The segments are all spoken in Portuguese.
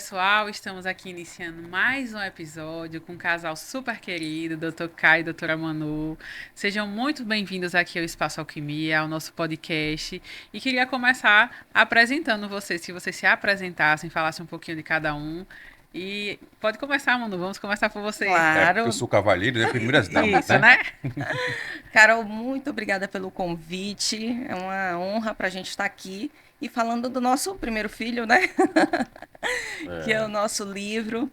pessoal, estamos aqui iniciando mais um episódio com um casal super querido, Dr. Caio e doutora Manu. Sejam muito bem-vindos aqui ao Espaço Alquimia, ao nosso podcast. E queria começar apresentando vocês, se vocês se apresentassem, falassem um pouquinho de cada um. E pode começar, Manu, vamos começar por você. É, porque eu Claro. sou cavalheiro, né? Primeiras damas, Isso, né? né? Carol, muito obrigada pelo convite. É uma honra para a gente estar aqui e falando do nosso primeiro filho, né? Que é o nosso livro.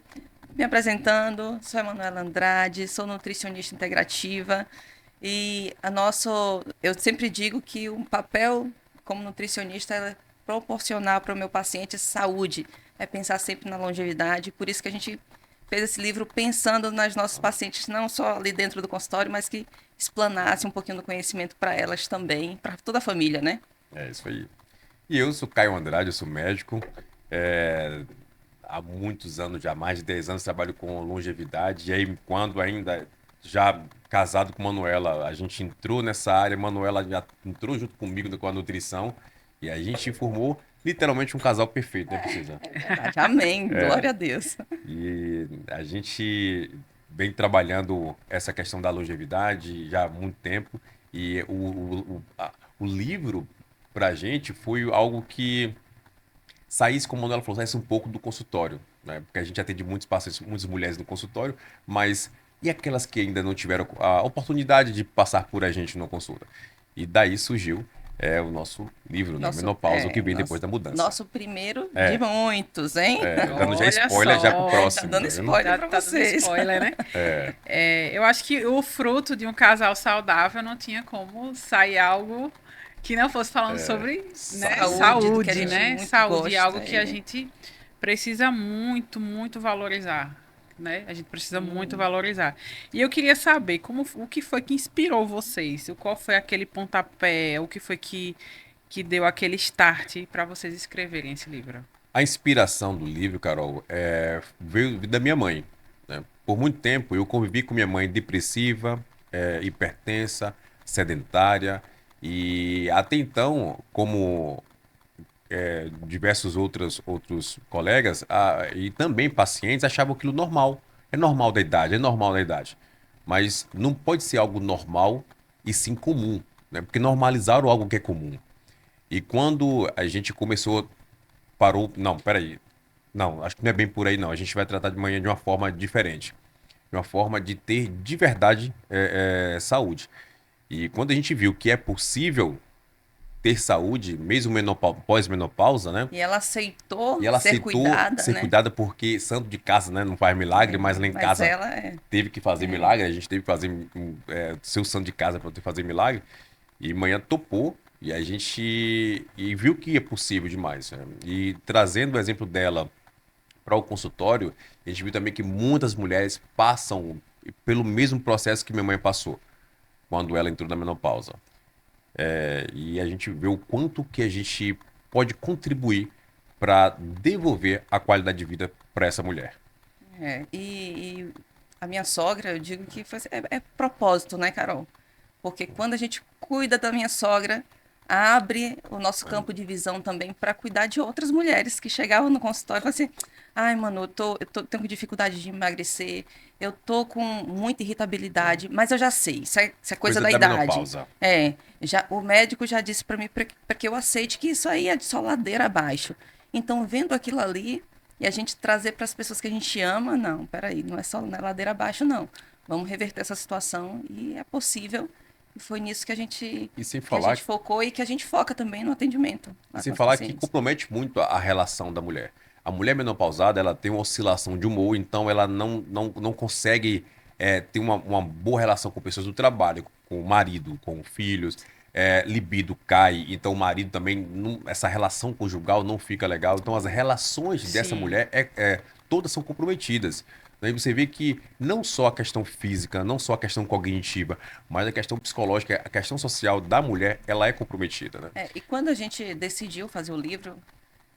Me apresentando, sou Emanuela Andrade, sou nutricionista integrativa e eu sempre digo que o papel como nutricionista é proporcionar para o meu paciente saúde, é pensar sempre na longevidade, por isso que a gente fez esse livro pensando nas nossos pacientes, não só ali dentro do consultório, mas que explanasse um pouquinho do conhecimento para elas também, para toda a família, né? É isso aí. E eu sou Caio Andrade, eu sou médico. É, há muitos anos, já mais de 10 anos, trabalho com longevidade. E aí, quando ainda já casado com Manuela, a gente entrou nessa área, Manuela já entrou junto comigo com a nutrição. E a gente formou literalmente um casal perfeito, né, Precisa? É verdade. Amém. Glória a Deus. E a gente vem trabalhando essa questão da longevidade já há muito tempo. E o livro, para a gente, foi algo que saísse, como a Manuela falou, saísse um pouco do consultório, né? Porque a gente atende muitos pacientes, muitas mulheres no consultório, mas e aquelas que ainda não tiveram a oportunidade de passar por a gente numa consulta? E daí surgiu o nosso livro, né? Nosso, Menopausa, o que vem depois nosso, da mudança. nosso primeiro de muitos, hein? Dando já Olha spoiler já pro só, Tá próximo, dando tá vendo? spoiler para tá dando vocês. spoiler, né? Eu acho que o fruto de um casal saudável não tinha como sair algo que não fosse falando sobre, né, Saúde, do que a saúde, gente né? muito Saúde, gosta. algo que a gente precisa muito, muito valorizar, né? A gente precisa muito valorizar. E eu queria saber o que foi que inspirou vocês? Qual foi aquele pontapé? O que foi que deu aquele start para vocês escreverem esse livro? A inspiração do livro, Carol, veio da minha mãe, né? Por muito tempo eu convivi com minha mãe depressiva, hipertensa, sedentária, e até então, como diversos outros colegas e também pacientes achavam aquilo normal. É normal da idade, é normal da idade. Mas não pode ser algo normal e sim comum, né? Porque normalizaram algo que é comum. E quando a gente começou, parou. Não, peraí. Não, acho que não é bem por aí, não. A gente vai tratar de manhã de uma forma diferente. De uma forma de ter de verdade saúde. E quando a gente viu que é possível ter saúde, mesmo pós-menopausa, né? E ela aceitou E ela ser aceitou cuidada, ser né? cuidada porque santo de casa, né? Não faz milagre, mas lá em Mas casa ela é. teve que fazer milagre. A gente teve que fazer seu santo de casa para poder fazer milagre. E manhã topou e a gente viu que é possível demais, né? E trazendo o exemplo dela para o consultório, a gente viu também que muitas mulheres passam pelo mesmo processo que minha mãe passou quando ela entrou na menopausa. E a gente vê o quanto que a gente pode contribuir para devolver a qualidade de vida para essa mulher. E a minha sogra, eu digo que é propósito, né, Carol? Porque quando a gente cuida da minha sogra, abre o nosso campo de visão também para cuidar de outras mulheres que chegavam no consultório e falavam assim: ai, mano, tenho dificuldade de emagrecer, eu tô com muita irritabilidade, mas eu já sei, isso é coisa Coisa da da idade. menopausa. O médico já disse para mim para que eu aceite que isso aí é de só ladeira abaixo. Então, vendo aquilo ali e a gente trazer para as pessoas que a gente ama, não, peraí, não é ladeira abaixo, não. Vamos reverter essa situação e é possível. E foi nisso que a gente, E sem que a falar, gente focou e que a gente foca também no atendimento e lá sem com os falar que pacientes. compromete muito a relação da mulher. A mulher menopausada, ela tem uma oscilação de humor, então ela não consegue ter uma boa relação com pessoas do trabalho, com o marido, com filhos. Libido cai, então o marido também, essa relação conjugal não fica legal. Então as relações dessa Sim. mulher todas são comprometidas. Daí você vê que não só a questão física, não só a questão cognitiva, mas a questão psicológica, a questão social da mulher, ela é comprometida, né? E quando a gente decidiu fazer o livro,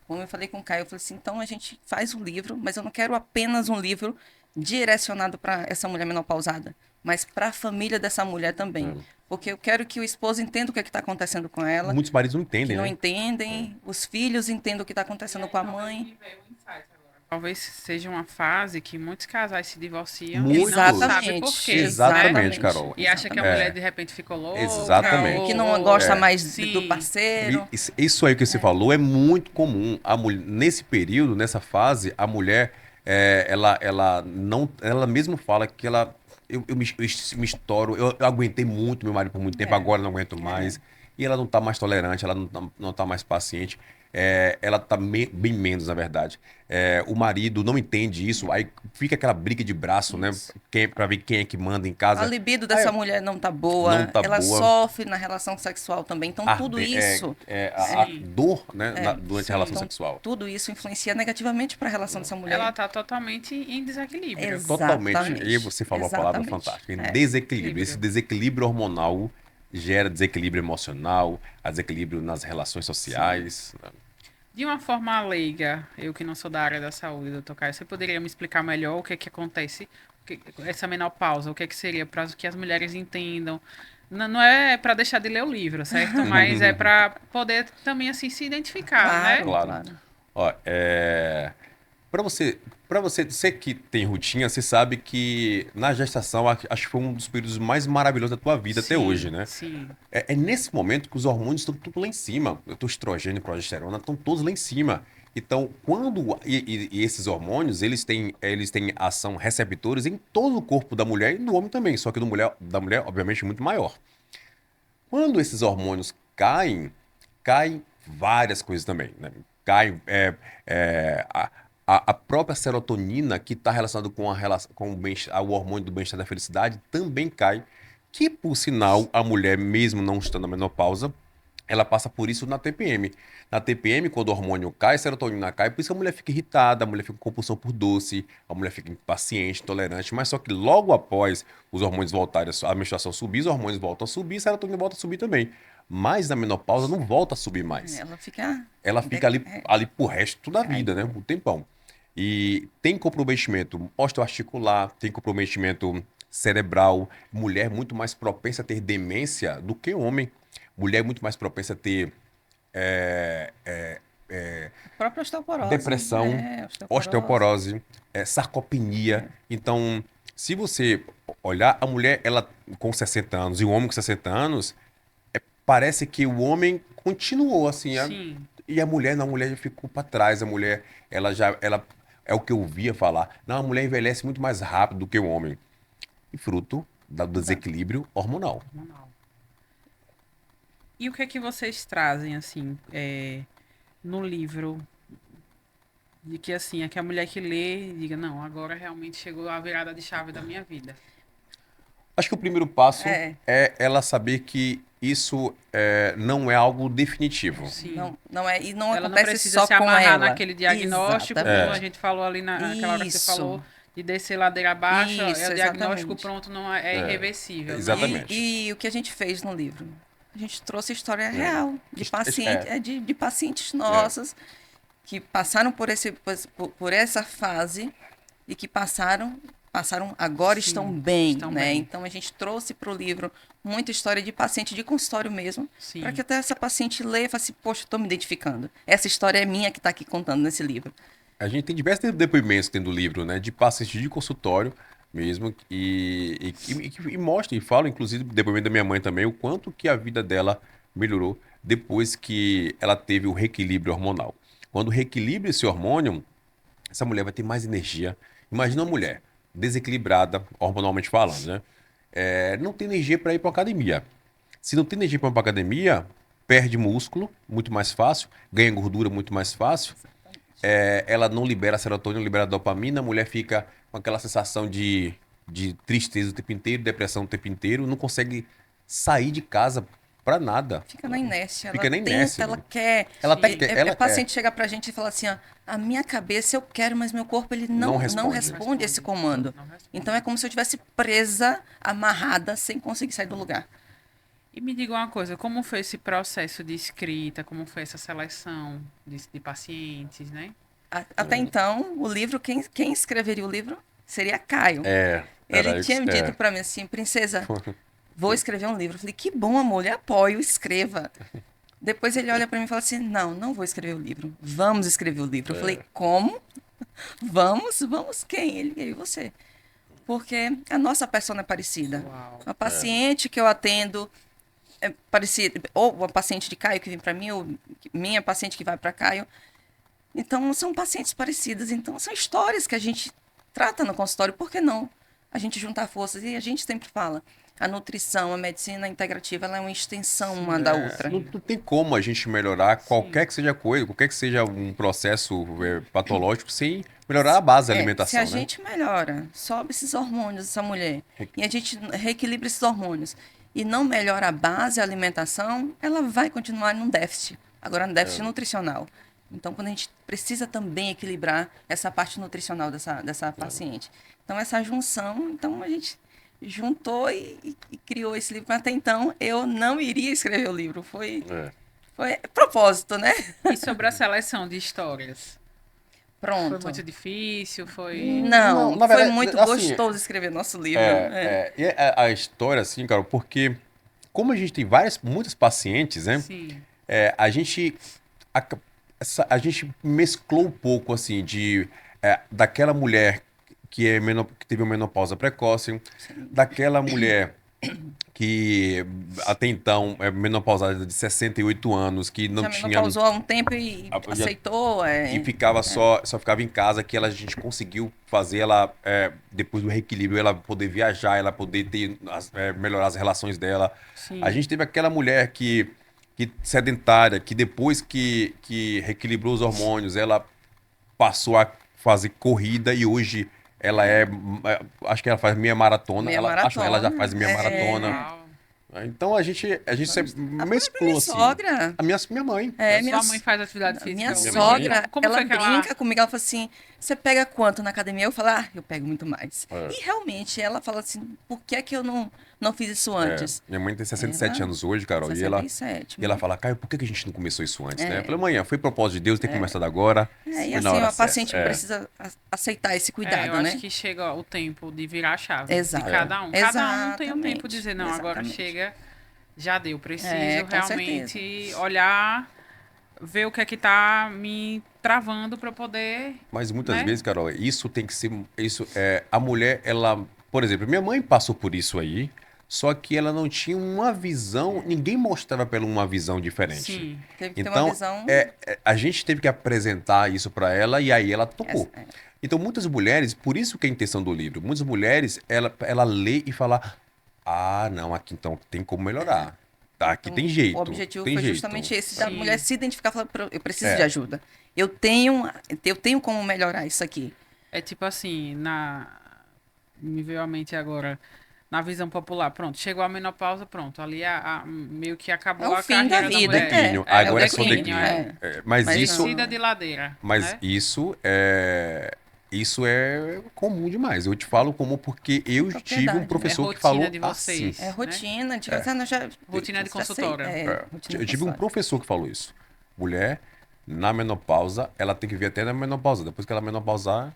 como eu falei com o Caio, eu falei assim, então a gente faz o livro, mas eu não quero apenas um livro direcionado para essa mulher menopausada, mas para a família dessa mulher também. Porque eu quero que o esposo entenda o que está acontecendo com ela, Muitos maridos não que entendem, não né? entendem, os filhos entendam o que está acontecendo com a mãe. Me veio um insight agora. Talvez seja uma fase que muitos casais se divorciam Muito. e não sabem Exatamente. por quê, Exatamente, né? Carol. E acha que a mulher de repente ficou louca. Exatamente. Que não gosta mais Sim. do parceiro. Isso aí que você falou é muito comum. Nesse período, nessa fase, a mulher, ela não, ela mesmo fala que eu me estouro, eu aguentei muito meu marido por muito tempo, agora não aguento mais. E ela não tá mais tolerante, ela não tá mais paciente. Ela tá bem menos, na verdade. O marido não entende isso, aí fica aquela briga de braço, né? Pra ver quem é que manda em A casa. libido dessa mulher não tá boa. Não tá ela boa. sofre na relação sexual também. Então, tudo isso. A Sim. dor, né, durante sim. a relação Então, sexual. tudo isso influencia negativamente para a relação dessa mulher. Ela tá totalmente em desequilíbrio. Exatamente. Totalmente. E você falou a palavra Exatamente. fantástica. Em desequilíbrio. Esse desequilíbrio hormonal gera desequilíbrio emocional, desequilíbrio nas relações sociais. Né? De uma forma leiga, eu que não sou da área da saúde, doutor Caio, você poderia me explicar melhor o que é que acontece, essa menopausa, o que é que seria para que as mulheres entendam? Não é para deixar de ler o livro, certo? Mas é para poder também assim se identificar, né? Claro. Ó, você que tem rotina, você sabe que na gestação acho que foi um dos períodos mais maravilhosos da tua vida até Sim, hoje, né? Sim. É nesse momento que os hormônios estão tudo lá em cima. O estrogênio e progesterona estão todos lá em cima. Então, e esses hormônios, eles têm ação receptores em todo o corpo da mulher e do homem também, só que da mulher, obviamente, muito maior. Quando esses hormônios caem várias coisas também, né? Cai a própria serotonina, que está relacionada com o hormônio do bem-estar da felicidade, também cai. Que, por sinal, a mulher, mesmo não estando na menopausa, ela passa por isso na TPM. Na TPM, quando o hormônio cai, a serotonina cai, por isso a mulher fica irritada, a mulher fica com compulsão por doce, a mulher fica impaciente, intolerante, mas só que logo após os hormônios voltarem, a menstruação subir, os hormônios voltam a subir, a serotonina volta a subir também. Mas na menopausa não volta a subir mais. Ela fica ali pro resto da vida, né? Um tempão. E tem comprometimento osteoarticular, tem comprometimento cerebral, mulher muito mais propensa a ter demência do que homem. Mulher muito mais propensa a ter própria osteoporose. depressão, osteoporose, sarcopenia. Então, se você olhar a mulher, ela com 60 anos e o homem com 60 anos, parece que o homem continuou assim. Sim. E a mulher, não, a mulher já ficou para trás. A mulher, ela é o que eu ouvia falar. Não, a mulher envelhece muito mais rápido do que o homem. E fruto do desequilíbrio hormonal. E o que é que vocês trazem, assim, no livro? De que, assim, é que a mulher que lê diga, não, agora realmente chegou a virada de chave da minha vida. Acho que o primeiro passo é ela saber que isso não é algo definitivo. Sim. Não é, e não Ela não acontece precisa só se com amarrar ela. naquele diagnóstico, como a gente falou ali naquela hora que você falou, de descer ladeira abaixo, Isso, o diagnóstico exatamente. pronto não é irreversível. Exatamente. E o que a gente fez no livro? A gente trouxe história real de paciente, de pacientes nossas que passaram por essa fase e que passaram agora estão bem, né? Então a gente trouxe para o livro muita história de paciente de consultório mesmo, para que até essa paciente leia e fale assim, poxa, estou me identificando. Essa história é minha que está aqui contando nesse livro. A gente tem diversos depoimentos dentro do livro, né? De pacientes de consultório mesmo, e mostra e fala, inclusive, depoimento da minha mãe também, o quanto que a vida dela melhorou depois que ela teve o reequilíbrio hormonal. Quando reequilibra esse hormônio, essa mulher vai ter mais energia. Imagina uma mulher desequilibrada, hormonalmente falando, né? Não tem energia para ir para academia. Se não tem energia para ir para academia, perde músculo muito mais fácil, ganha gordura muito mais fácil. Ela não libera serotonina, não libera dopamina, a mulher fica com aquela sensação de tristeza o tempo inteiro, depressão o tempo inteiro, não consegue sair de casa para nada. Fica na inércia. Fica na inércia. Ela quer. Ela paciente chega pra gente e fala assim, ó, a minha cabeça eu quero, mas meu corpo ele não responde esse comando. Então é como se eu estivesse presa, amarrada, sem conseguir sair do lugar. E me diga uma coisa, como foi esse processo de escrita, como foi essa seleção de pacientes, né? Até então, o livro, quem escreveria o livro seria Caio. Ele tinha dito pra mim assim, princesa, vou escrever um livro. Eu falei, que bom, amor, eu apoio, escreva. Depois ele olha pra mim e fala assim, não vou escrever o livro, vamos escrever o livro. Eu falei, como? Vamos quem? Ele, eu e você. Porque a nossa persona é parecida. Uau. A paciente que eu atendo é parecida, ou uma paciente de Caio que vem para mim, ou minha paciente que vai para Caio. Então, são pacientes parecidas. Então, são histórias que a gente trata no consultório. Por que não? A gente juntar forças. E a gente sempre fala, a nutrição, a medicina integrativa, ela é uma extensão uma da outra. Não tem como a gente melhorar qualquer que seja coisa, qualquer que seja um processo patológico, sem melhorar a base da Se alimentação, a né? gente melhora, sobe esses hormônios dessa mulher, e a gente reequilibra esses hormônios, e não melhora a base, a alimentação, ela vai continuar num déficit. Agora, no déficit nutricional. Então, quando a gente precisa também equilibrar essa parte nutricional dessa paciente. Então, essa junção, então a gente juntou e criou esse livro. Mas até então, eu não iria escrever o livro. Foi propósito, né? E sobre a seleção de histórias? Foi Pronto. muito difícil? Foi. Não, na foi verdade, muito assim, gostoso escrever nosso livro. E a história, assim, cara, porque como a gente tem muitas pacientes, né? Sim. A gente a gente mesclou um pouco assim daquela mulher que teve uma menopausa precoce, daquela mulher que até então é menopausada de 68 anos, que não Já tinha menopausou há um tempo e Já- aceitou. e ficava só ficava em casa, que a gente conseguiu fazer ela depois do reequilíbrio, ela poder viajar, ela poder melhorar as relações dela. Sim. A gente teve aquela mulher que sedentária, que depois que reequilibrou os hormônios, ela passou a fazer corrida e hoje ela acho que ela faz meia maratona. Meia Acho que ela já maratona. faz meia maratona. Uau. Então a gente sempre mesclou minha assim. sogra. Minha mãe. Minha Sua mãe faz atividade física? Minha hoje? sogra, Como ela foi que brinca comigo, ela fala assim, você pega quanto na academia? Eu falo, eu pego muito mais. É. E realmente, ela fala assim, por que é que eu não fiz isso antes? Minha mãe tem 67 Ela- anos hoje, Carol, 67. e ela fala, Caio, por que a gente não começou isso antes, né? É. Eu falei, manhã, foi propósito de Deus ter começado agora. E foi assim, na hora a paciente certa. precisa aceitar esse cuidado, eu né? acho que chega o tempo de virar a chave Exato. de cada um. Cada um tem o tempo Exatamente. de dizer, não, agora Exatamente. chega, já deu. Preciso Com realmente olhar, ver o que é que tá me travando para poder... Mas muitas né? vezes, Carol, isso tem que ser. A mulher, ela. Por exemplo, minha mãe passou por isso aí, só que ela não tinha uma visão, ninguém mostrava pra ela uma visão diferente. Sim. Teve que ter Então, uma visão... a gente teve que apresentar isso pra ela e aí ela topou. É. Então, muitas mulheres, por isso que é a intenção do livro, muitas mulheres, ela lê e fala: ah, não, aqui então tem como melhorar. Tá, aqui tem jeito. O objetivo tem foi jeito. justamente esse, da Sim. mulher se identificar e falar, eu preciso É. de ajuda. Eu tenho como melhorar isso aqui. É tipo assim, me veio à mente agora, na visão popular, pronto, chegou a menopausa, pronto, ali meio que acabou É o a fim da carreira da vida. mulher. Declínio. É, Agora é é o só declínio, declínio. é. Mas Mas isso. Descida de ladeira. Mas né? isso é comum demais. Eu te falo comum porque eu tive Propriedade, um né? professor É que falou rotina de vocês. assim. É rotina, de casa, já, Rotina de já sei, consultório. rotina Eu de tive um consultório. professor que falou isso. Mulher, na menopausa, ela tem que vir até na menopausa. Depois que ela menopausar,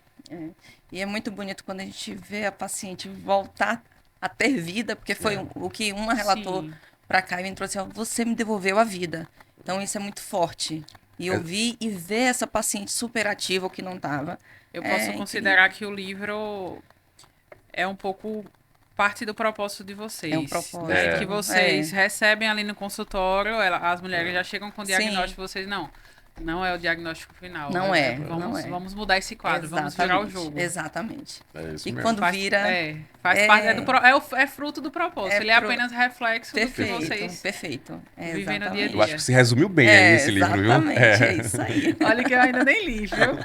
E é muito bonito quando a gente vê a paciente voltar a ter vida, porque foi o que uma relatou Sim. para cá e entrou assim, ó, você me devolveu a vida. Então isso é muito forte. E eu vi e ver essa paciente super ativa, o que não estava. Eu posso considerar que o livro é um pouco parte do propósito de vocês. É um propósito. Né? Que vocês É. recebem ali no consultório, as mulheres já chegam com o Sim. diagnóstico, vocês não é o diagnóstico final. Não né? é, Vamos, não é. vamos mudar esse quadro, vamos virar o jogo. Exatamente. é isso E mesmo. quando vira... Faz parte, é fruto do propósito. É Ele é pro- apenas reflexo do que Perfeito, vocês... perfeito. vivem no dia a Exatamente. Eu acho que se resumiu bem aí esse livro, viu? Exatamente, é isso aí. Olha que eu ainda nem li, viu?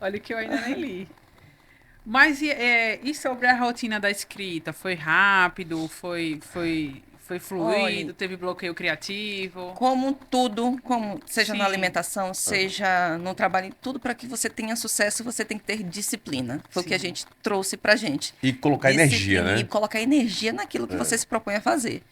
Olha que eu ainda nem li. Mas e sobre a rotina da escrita? Foi rápido? Foi fluido? Olha, Teve bloqueio criativo? Como tudo, seja Sim. na alimentação, seja no trabalho, tudo para que você tenha sucesso, você tem que ter disciplina. Foi o que a gente trouxe pra gente. E colocar energia, Disciplina né? E colocar energia naquilo que você se propõe a fazer.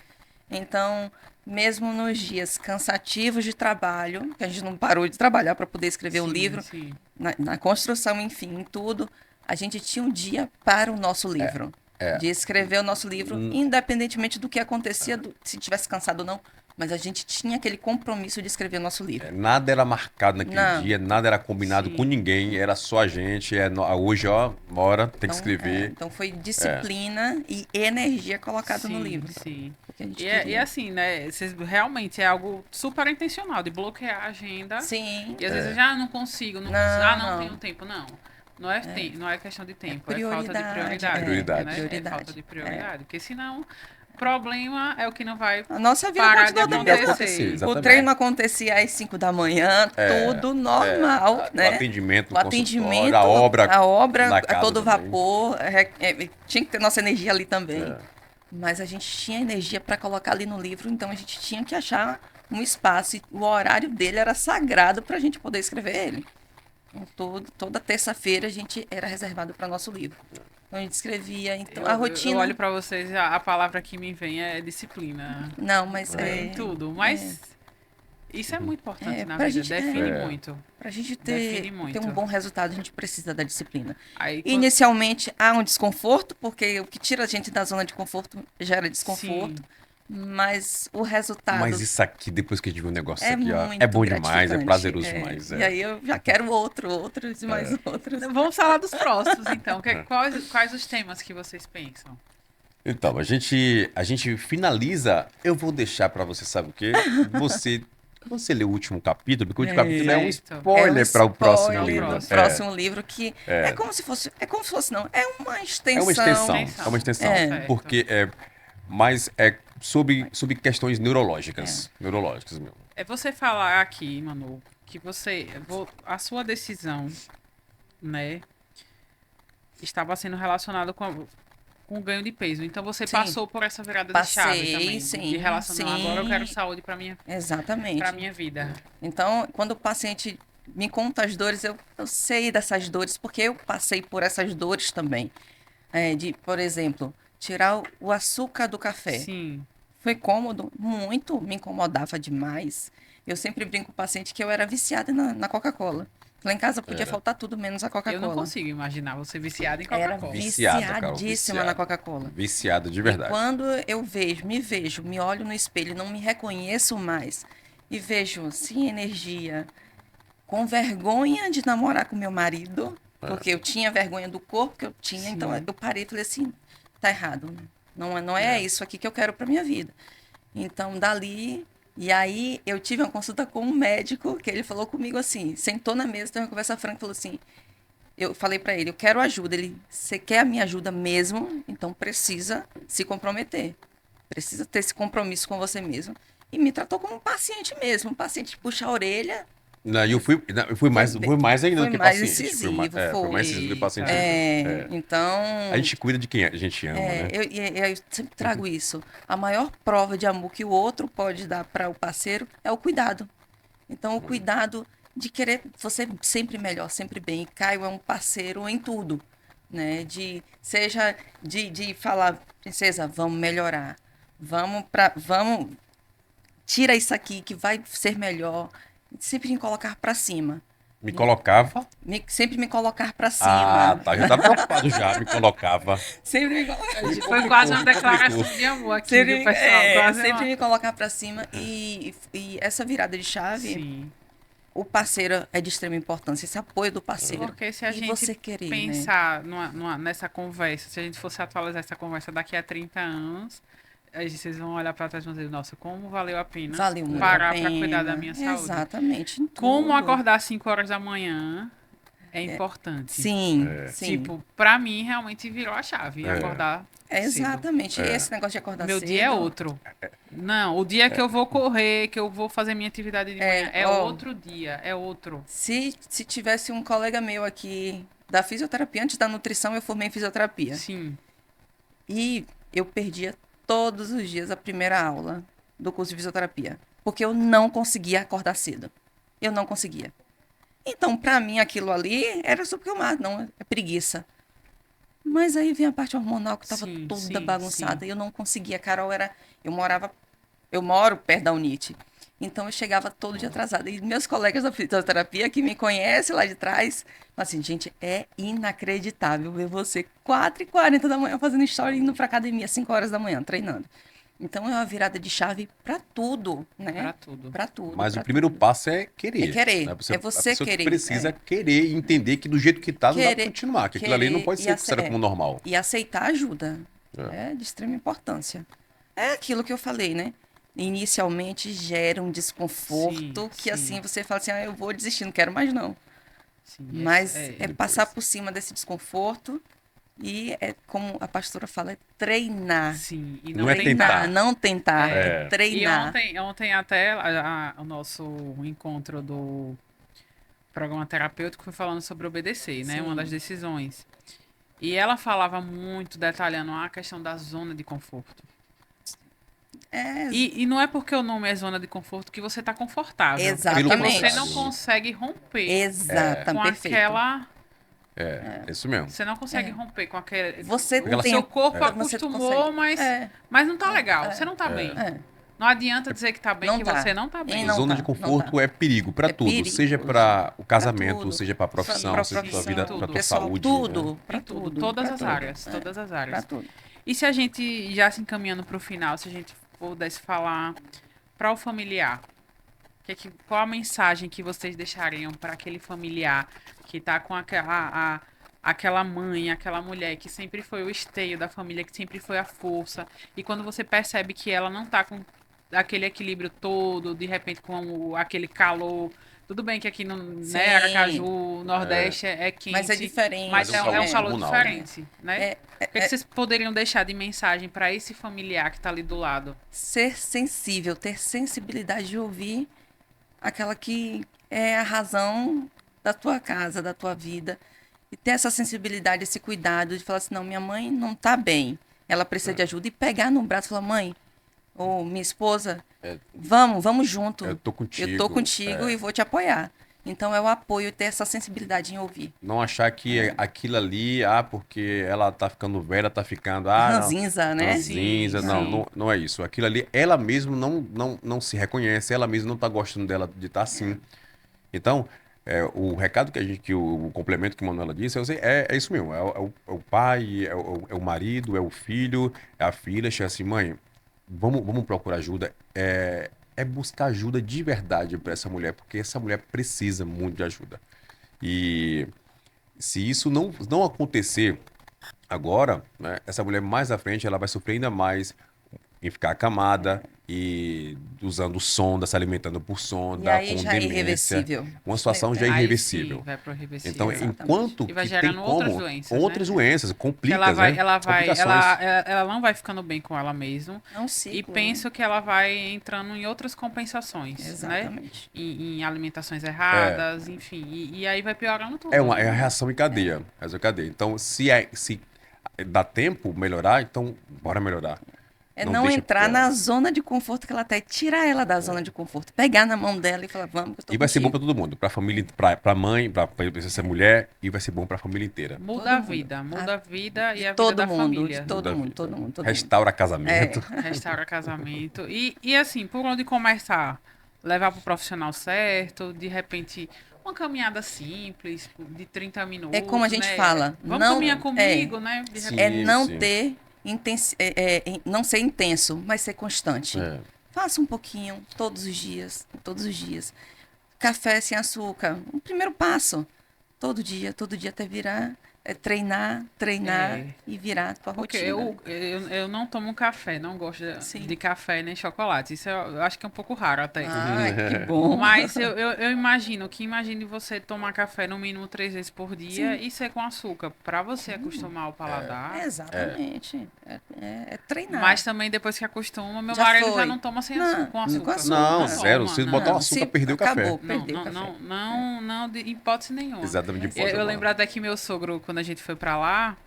Então, mesmo nos dias cansativos de trabalho, que a gente não parou de trabalhar para poder escrever o Sim, livro, sim. na construção, enfim, em tudo, a gente tinha um dia para o nosso livro. De escrever o nosso livro, independentemente do que acontecia, se tivesse cansado ou não, Mas a gente tinha aquele compromisso de escrever o nosso livro. Nada era marcado naquele Não. dia, nada era combinado Sim. com ninguém, era só a gente. Hoje, ó, bora, tem que Então, escrever. então foi disciplina e energia colocada no Sim, livro. sim. Porque a gente E queria. assim, né? Vocês, realmente é algo super intencional de bloquear a agenda. Sim, E às vezes já não consigo, não consigo, não tenho tempo. Não. Não é questão de tempo, é falta de prioridade. Prioridade. Né? É prioridade. falta de prioridade. Porque senão, o problema é o que não vai A nossa vida parar de continua da mesma. acontecer. O Exatamente. treino acontecia às 5 da manhã, tudo normal, O né? atendimento, O atendimento, a obra a casa todo também. vapor, tinha que ter nossa energia ali também. É. Mas a gente tinha energia para colocar ali no livro, então a gente tinha que achar um espaço. E o horário dele era sagrado para a gente poder escrever ele. Então, toda terça-feira a gente era reservado para nosso livro. Então a gente escrevia. Então a rotina. Eu olho pra vocês, a palavra que me vem é disciplina. Não, mas Em tudo. Mas isso é muito importante na pra vida, gente- define muito. para a gente Define muito. ter um bom resultado, a gente precisa da disciplina. Aí, Inicialmente há um desconforto, porque o que tira a gente da zona de conforto gera desconforto. Sim. Mas o resultado Mas isso aqui, depois que a gente viu o negócio é aqui, ó, muito é bom demais, é gratificante. prazeroso demais. E aí eu já quero outros e mais outros. Vamos falar dos próximos, então. Quais os temas que vocês pensam? Então, a gente finaliza. Eu vou deixar pra você, sabe o quê? Você lê o último capítulo, porque o último capítulo é um Certo. spoiler para o próximo spoiler livro. pro O próximo livro que é como se fosse, não, é uma É extensão. uma extensão, Extensão. é uma extensão, É. porque mas é sobre questões neurológicas, neurológicas mesmo. É você falar aqui, Manu, que a sua decisão, né, estava sendo relacionada com o ganho de peso. Então você Sim. passou por essa virada de Passei, chave também, sim, de relacionar. sim. Agora eu quero saúde para Exatamente. minha vida. Então, quando o paciente me conta as dores, eu sei dessas dores, porque eu passei por essas dores também. Por exemplo, tirar o açúcar do café. Sim. Foi cômodo, muito, me incomodava demais. Eu sempre brinco com o paciente que eu era viciada na Coca-Cola. Lá em casa podia faltar tudo menos a Eu não Coca-Cola. consigo imaginar você viciada em Era Coca-Cola. Viciada, Carol, viciadíssima viciada. na Coca-Cola. Viciado de verdade. Quando eu me olho no espelho, não me reconheço mais e vejo sem energia, com vergonha de namorar com meu marido, porque eu tinha vergonha do corpo que eu tinha, Sim. então eu parei e falei assim, tá errado. Não é isso aqui que eu quero para minha vida. Então, dali, e aí eu tive uma consulta com um médico, que ele falou comigo assim, sentou na mesa, teve uma conversa franca, falou assim, eu falei para ele, eu quero ajuda. Ele, você quer a minha ajuda mesmo? Então precisa se comprometer. Precisa ter esse compromisso com você mesmo. E me tratou como um paciente mesmo. Um paciente puxa a orelha. Não, eu fui mais ainda Foi do que mais paciente. incisivo, Foi mais incisivo do que paciente. Então... A gente cuida de quem a gente ama, né? eu sempre trago isso. A maior prova de amor que o outro pode dar para o parceiro é o cuidado. Então, o cuidado de querer você sempre melhor, sempre bem. E Caio é um parceiro em tudo, né? Seja de falar, princesa, vamos melhorar. Vamos, tira isso aqui que vai ser melhor. Sempre me colocar para cima. Me colocava. Sempre me colocar para cima. Ah, tá. Já tá preocupado já, me colocava. Sempre me colocar. Foi quase uma declaração de amor aqui, viu, pessoal? Quase Sempre me colocar para cima. E essa virada de chave, Sim. o parceiro é de extrema importância, esse apoio do parceiro. Porque se a E gente você querer, né? pensar nessa conversa, se a gente fosse atualizar essa conversa daqui a 30 anos, aí vocês vão olhar para trás e vão dizer, nossa, como valeu a pena Valeu muito parar a para pena. cuidar da minha saúde. Exatamente. Em Como tudo. acordar às 5 horas da manhã é importante. Sim, sim. Tipo, pra mim realmente virou a chave, acordar cedo. Exatamente. Esse negócio de acordar Meu cedo. dia é outro. Não, o dia que eu vou correr, que eu vou fazer minha atividade de manhã, é outro dia, é outro. Se tivesse um colega meu aqui da fisioterapia, antes da nutrição, eu formei em fisioterapia. Sim. E eu perdia todos os dias a primeira aula do curso de fisioterapia. Porque eu não conseguia acordar cedo. Eu não conseguia. Então, para mim, aquilo ali era subclímaco, não, é preguiça. Mas aí vem a parte hormonal que estava Sim, toda sim, bagunçada. sim. E eu não conseguia. Carol eu moro perto da Unite. Então, eu chegava todo dia atrasada. E meus colegas da fisioterapia, que me conhecem lá de trás, falam assim, gente, é inacreditável ver você 4h40 da manhã fazendo história e indo pra academia, 5 horas da manhã, treinando. Então, é uma virada de chave para tudo, né? Para tudo. Para tudo. Mas o pra primeiro tudo. passo é querer. É querer. Né? É você a pessoa querer, precisa querer e entender que do jeito que tá, não dá pra Querer- continuar. Que aquilo ali não querer pode e ser considerado como normal. E aceitar ajuda. É. É de extrema importância. É aquilo que eu falei, né? Inicialmente gera um desconforto Sim, que sim. assim você fala assim, eu vou desistir, não quero mais não. Sim, Mas é- é passar por cima desse desconforto e é como a pastora fala, é treinar. Sim, e Não é Treinar, tentar. não tentar, É. é E treinar. ontem até o nosso encontro do programa terapêutico foi falando sobre obedecer, né? Sim. Uma das decisões. E ela falava muito, detalhando a questão da zona de conforto. É, E não é porque o nome é zona de conforto que você está confortável. Exatamente. É porque você contrário. não consegue romper exatamente, com perfeito. aquela. É isso mesmo. Você não consegue É. romper com aquele. Você O tem- seu corpo você acostumou, consegue. mas não tá legal. Você não tá bem. É. Não adianta dizer que tá bem, Não que tá. você não tá bem. Não Zona tá, de não conforto tá. é perigo para É tudo, perigo. seja para o casamento, tudo. seja para a profissão, Pra seja para tua profissão, vida, tudo. para tua pessoal, saúde. tudo, Né? pra Em tudo, tudo, todas pra as tudo. áreas, É, todas as pra áreas. tudo. E se a gente, já se encaminhando pro final, se a gente pudesse falar para o familiar, qual a mensagem que vocês deixariam para aquele familiar que tá com aquela mãe, aquela mulher que sempre foi o esteio da família, que sempre foi a força, e quando você percebe que ela não tá com aquele equilíbrio todo, de repente com aquele calor. Tudo bem que aqui no Sim. né, Aracaju, Nordeste é quente. Mas é diferente. Mas Mas é um calor descomunal, diferente, né? É, O que vocês poderiam deixar de mensagem para esse familiar que tá ali do lado? ser sensível, ter sensibilidade de ouvir aquela que é a razão da tua casa, da tua vida. E ter essa sensibilidade, esse cuidado de falar assim, não, minha mãe não tá bem, ela precisa de ajuda. E pegar no braço e falar, mãe, ou minha esposa, vamos junto. Eu tô contigo. Eu tô contigo e vou te apoiar. Então é o apoio, ter essa sensibilidade em ouvir. Não achar que aquilo ali, porque ela tá ficando velha, tá ficando. Não. Ranzinza, né? Ranzinza, Sim, não, sim. não é isso. Aquilo ali, ela mesma não se reconhece, ela mesma não tá gostando dela de estar assim. Então, o recado o complemento que a Manuela disse, é isso mesmo. É o pai, é o marido, é o filho, é a filha. Chega assim, mãe, vamos procurar ajuda. É buscar ajuda de verdade para essa mulher, porque essa mulher precisa muito de ajuda. E se isso não acontecer agora, né, essa mulher mais à frente ela vai sofrer ainda mais em ficar acamada e usando sonda, se alimentando por E sonda, aí com já é demência. irreversível. Uma situação já é Aí irreversível. sim, vai pro irreversível. Então, Exatamente. enquanto E vai que gerando tem outras como doenças, outras né? doenças, Que complicações, ela não vai ficando bem com ela mesma. É um ciclo. E penso que ela vai entrando em outras compensações, né? Exatamente. Em alimentações erradas, enfim. E aí vai piorando tudo. é a reação em cadeia. Reação em cadeia. Então, se dá tempo melhorar, então bora melhorar. É Não não deixa entrar pior. na zona de conforto que ela tá, é tirar ela da zona de conforto, pegar na mão dela e falar, vamos, que eu tô E vai ser bom contigo. para todo mundo, para família, para mãe, para essa mulher, e vai ser bom para a família inteira. Muda Todo a mundo. vida, muda a vida e a vida Todo da mundo, família. de todo Muda a mundo, vida. todo mundo, todo mundo. Restaura casamento. Restaura casamento. E assim, por onde começar? Levar pro profissional certo, de repente, uma caminhada simples, de 30 minutos. É como a gente né? fala, Vamos não- caminhar comigo, né? De Sim. repente. É não sim. ter, não ser intenso, mas ser constante. É. Faça um pouquinho, todos os dias, todos os dias. Café sem açúcar, um primeiro passo. Todo dia até virar. É treinar É. e virar tua Porque rotina. eu não tomo café, não gosto Sim. de café nem chocolate. Isso eu acho que é um pouco raro até. Ai, que bom. Mas eu imagino imagine você tomar café no mínimo 3 vezes por dia e ser com açúcar, para você acostumar o paladar. Exatamente. É treinar. Mas também depois que acostuma, meu Já marido já foi. não toma sem Não, açúcar, com com açúcar. açúcar. Não, Não, zero. toma, Se não. botar um açúcar, Se perdeu o café. acabou. Não, Perdeu o não, café. não, de hipótese nenhuma. Exatamente de Eu, foto. eu lembro até que meu sogro, quando a gente foi pra lá,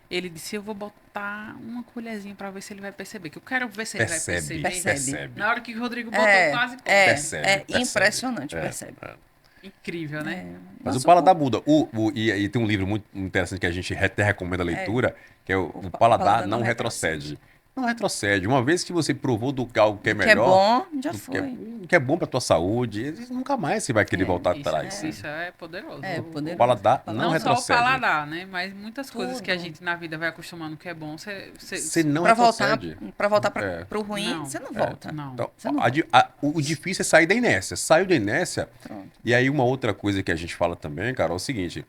ele disse, eu vou botar uma colherzinha pra ver se ele vai perceber. Que eu quero ver se ele vai Percebe, perceber. percebe. Na hora que o Rodrigo botou, quase pôs. Percebe, É percebe. impressionante, É, percebe. é. Incrível, né? Mas Nosso o paladar muda. E tem um livro muito interessante que a gente até recomenda a leitura, que é o Paladar Não Retrocede. não retrocede. Uma vez que você provou do algo que é O que é melhor, bom, já do foi. que é bom para tua saúde, nunca mais você vai querer voltar atrás. Isso é poderoso. É O poderoso. paladar não Não só o retrocede. paladar, né? Mas muitas coisas que a Tudo. gente na vida vai acostumando que é bom, Você não Para voltar, retrocede. para voltar É. para o ruim, Não, você não volta. não. Então, Você não o difícil é sair da inércia. Saiu da inércia. Pronto. E aí, uma outra coisa que a gente fala também, Carol, é o seguinte: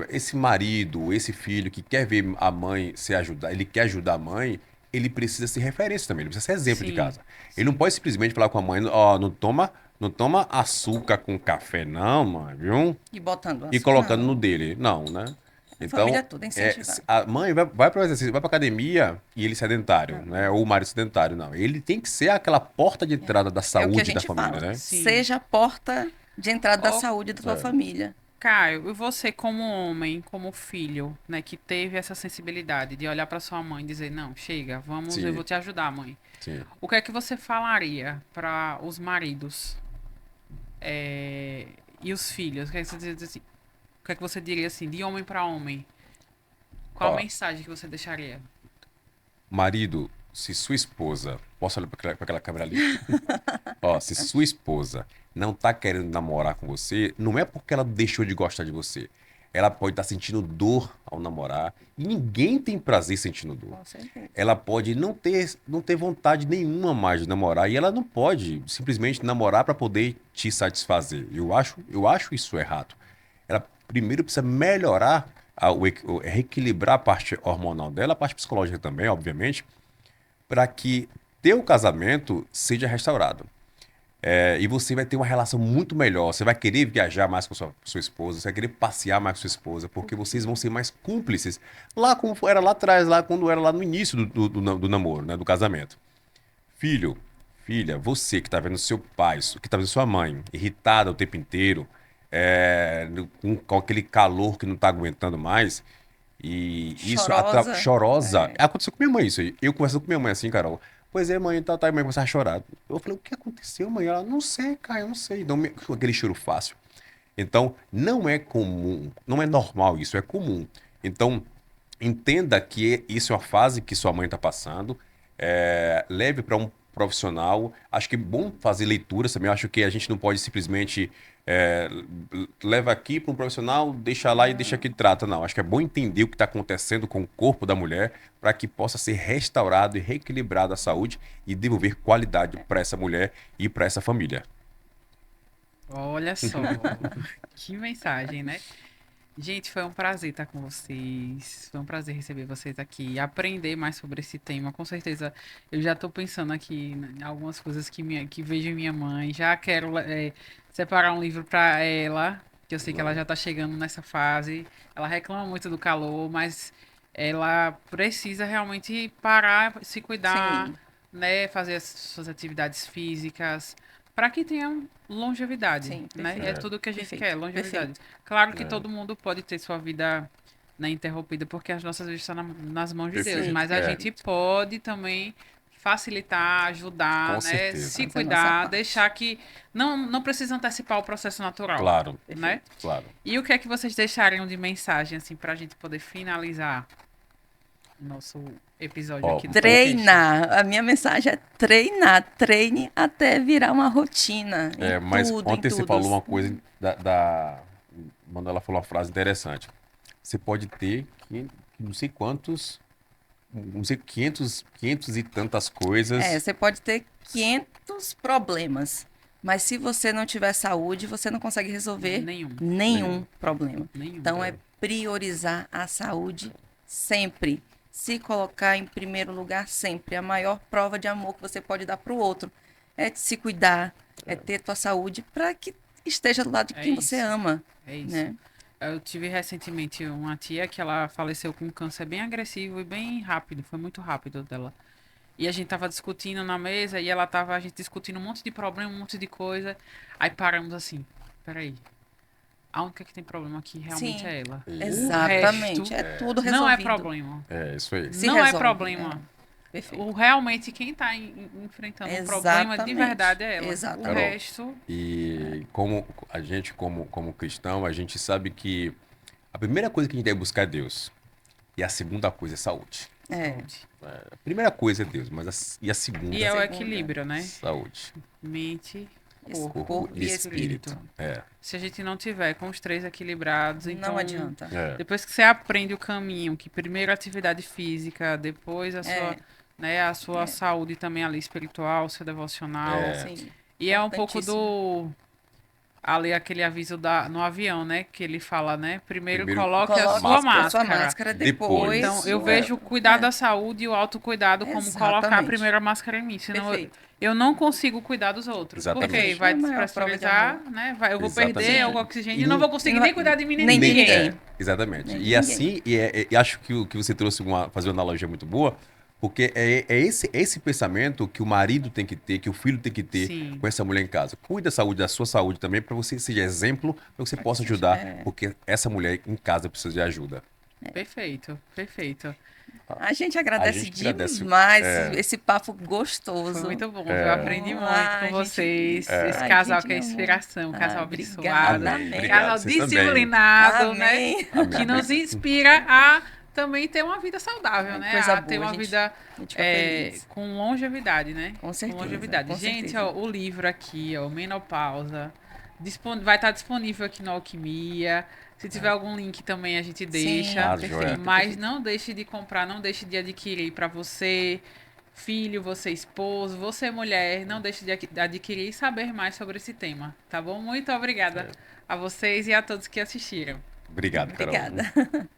esse marido, esse filho que quer ver a mãe se ajudar, ele quer ajudar a mãe, ele precisa ser referência também, ele precisa ser exemplo de Sim, casa. Ele não pode simplesmente falar com a mãe, ó, não toma açúcar com café, não, mãe, viu? E botando E açúcar, colocando não. no dele. Não, né? Família Então, toda incentivada. a mãe vai para o exercício, vai para academia e ele sedentário, né? Ou o marido sedentário, não. Ele tem que ser aquela porta de entrada da É o que a saúde da gente família, fala. né? Sim. Seja a porta de entrada da Ó, saúde da tua família. Caio, e você como homem, como filho, né, que teve essa sensibilidade de olhar para sua mãe e dizer, não, chega, vamos, Sim. eu vou te ajudar, mãe. Sim. O que é que você falaria para os maridos e os filhos? O que é que você diz assim? O que é que você diria assim, de homem para homem? Qual a Ó. mensagem que você deixaria? Marido, se sua esposa. Posso olhar para aquela câmera ali? Ó, se sua esposa não tá querendo namorar com você, não é porque ela deixou de gostar de você. Ela pode estar sentindo dor ao namorar. E ninguém tem prazer sentindo dor. Com certeza. Ela pode não ter vontade nenhuma mais de namorar. E ela não pode simplesmente namorar para poder te satisfazer. Eu acho isso errado. Ela primeiro precisa melhorar, reequilibrar a parte hormonal dela, a parte psicológica também, obviamente, para que teu casamento seja restaurado. E você vai ter uma relação muito melhor. Você vai querer viajar mais com sua esposa, você vai querer passear mais com sua esposa, porque vocês vão ser mais cúmplices. Lá como era lá atrás, lá quando era lá no início do namoro, né, do casamento. Filho, filha, você que tá vendo seu pai, que tá vendo sua mãe, irritada o tempo inteiro, com aquele calor que não tá aguentando mais, e isso Chorosa. chorosa. Aconteceu com minha mãe isso aí. Eu conversando com minha mãe assim, Carol. Pois é, mãe, tá, e mãe começava a chorar. Eu falei, o que aconteceu, mãe? Ela, não sei, cara, eu não sei. Então, aquele choro fácil. Então, não é comum, não é normal isso, é comum. Então, entenda que isso é uma fase que sua mãe está passando. Leve para um profissional. Acho que é bom fazer leituras também. Acho que a gente não pode simplesmente é, leva aqui para um profissional, deixa lá e deixa que trata. Não. Acho que é bom entender o que está acontecendo com o corpo da mulher para que possa ser restaurado e reequilibrada a saúde e devolver qualidade para essa mulher e para essa família. Olha só, que mensagem, né? Gente, foi um prazer estar com vocês. Foi um prazer receber vocês aqui e aprender mais sobre esse tema. Com certeza, eu já estou pensando aqui em algumas coisas que vejo em minha mãe. Já quero separar um livro para ela, que eu sei que ela já está chegando nessa fase. Ela reclama muito do calor, mas ela precisa realmente parar, se cuidar, Sim. né? Fazer as suas atividades físicas, para que tenha longevidade, Sim, né? É perfeito. tudo que a gente Perfeito, quer, longevidade. perfeito. Claro que todo mundo pode ter sua vida, né, interrompida, porque as nossas vidas estão nas mãos de Deus, Perfeito, mas a gente pode também facilitar, ajudar, Com né? certeza. Se Fazer a nossa cuidar, parte. deixar que não precisa antecipar o processo natural, Claro, né? claro. E o que é que vocês deixariam de mensagem assim para a gente poder finalizar o nosso episódio Ó, aqui do podcast? Treinar. A minha mensagem é treinar. Treine até virar uma rotina. Em Mas tudo, ontem em você tudo. falou uma coisa da. Manuela falou uma frase interessante. Você pode ter não sei quantos, não sei 500 e tantas coisas. Você pode ter 500 problemas, mas se você não tiver saúde, você não consegue resolver nenhum problema. Nenhum. Então, é priorizar a saúde sempre. Se colocar em primeiro lugar sempre. A maior prova de amor que você pode dar para o outro é de se cuidar, é ter tua saúde para que esteja do lado de É quem você isso. ama. É isso. Né? Eu tive recentemente uma tia que ela faleceu com um câncer bem agressivo e bem rápido, foi muito rápido dela. E a gente tava discutindo na mesa e a gente discutindo um monte de problema, um monte de coisa. Aí paramos assim, peraí. A única que tem problema aqui realmente Sim. é ela. Exatamente. O resto É tudo resolvido. não é problema. Isso aí. Se não é resolve, problema. Perfeito. Realmente quem tá enfrentando um problema de Exatamente. verdade é ela. Exatamente. O resto. E como a gente, como cristão, a gente sabe que a primeira coisa que a gente deve buscar é Deus. E a segunda coisa é saúde. É. Saúde. A primeira coisa é Deus, mas e a segunda E é o segunda. equilíbrio, né? saúde. Mente, Corpo corpo e e espírito. espírito. É. Se a gente não tiver com os três equilibrados, então Não adianta. depois que você aprende o caminho, que primeiro a atividade física, depois a sua, né, a sua saúde também ali espiritual, seu devocional. Sim. E é um pouco Importantíssimo. ali aquele aviso no avião, né, que ele fala, né? Primeiro Primeiro coloque a Coloque sua a máscara. sua máscara depois. Então, eu vejo o cuidar da saúde e o autocuidado como colocar Exatamente. primeiro a máscara em mim. Senão Perfeito. eu não consigo cuidar dos outros. Exatamente. Porque vai É a maior prova de despressurizar, amor. né? Eu vou Exatamente. perder o oxigênio e não vou conseguir nem cuidar de mim nem Nem de de ninguém. ninguém. Exatamente. Nem de E ninguém. assim, e acho que o que você trouxe fazer uma analogia muito boa, porque é esse pensamento que o marido tem que ter, que o filho tem que ter Sim. com essa mulher em casa. Cuide da saúde, da sua saúde também, para você seja exemplo, para você possa que ajudar, seja, porque essa mulher em casa precisa de ajuda. Perfeito, perfeito. A gente agradece A gente agradece, demais esse papo gostoso. Foi muito bom, eu aprendi muito com gente, vocês. Esse a casal gente que é amou. inspiração, casal Obrigada, abençoado, amém. Obrigado, casal vocês também. disciplinado, né? Amém. Que nos inspira a também ter uma vida saudável, né? Coisa A ter boa, uma gente. vida A gente fica feliz. com longevidade, né? Com certeza, longevidade. com Gente, certeza. ó, o livro aqui, ó, Menopausa, vai estar disponível aqui no Alquimia. Se tiver algum link também a gente deixa. Ah, joia. Mas não deixe de comprar, não deixe de adquirir para você, filho, você esposo, você mulher, não deixe de adquirir e saber mais sobre esse tema, tá bom? Muito obrigada a vocês e a todos que assistiram. Obrigado, Carol. Obrigada.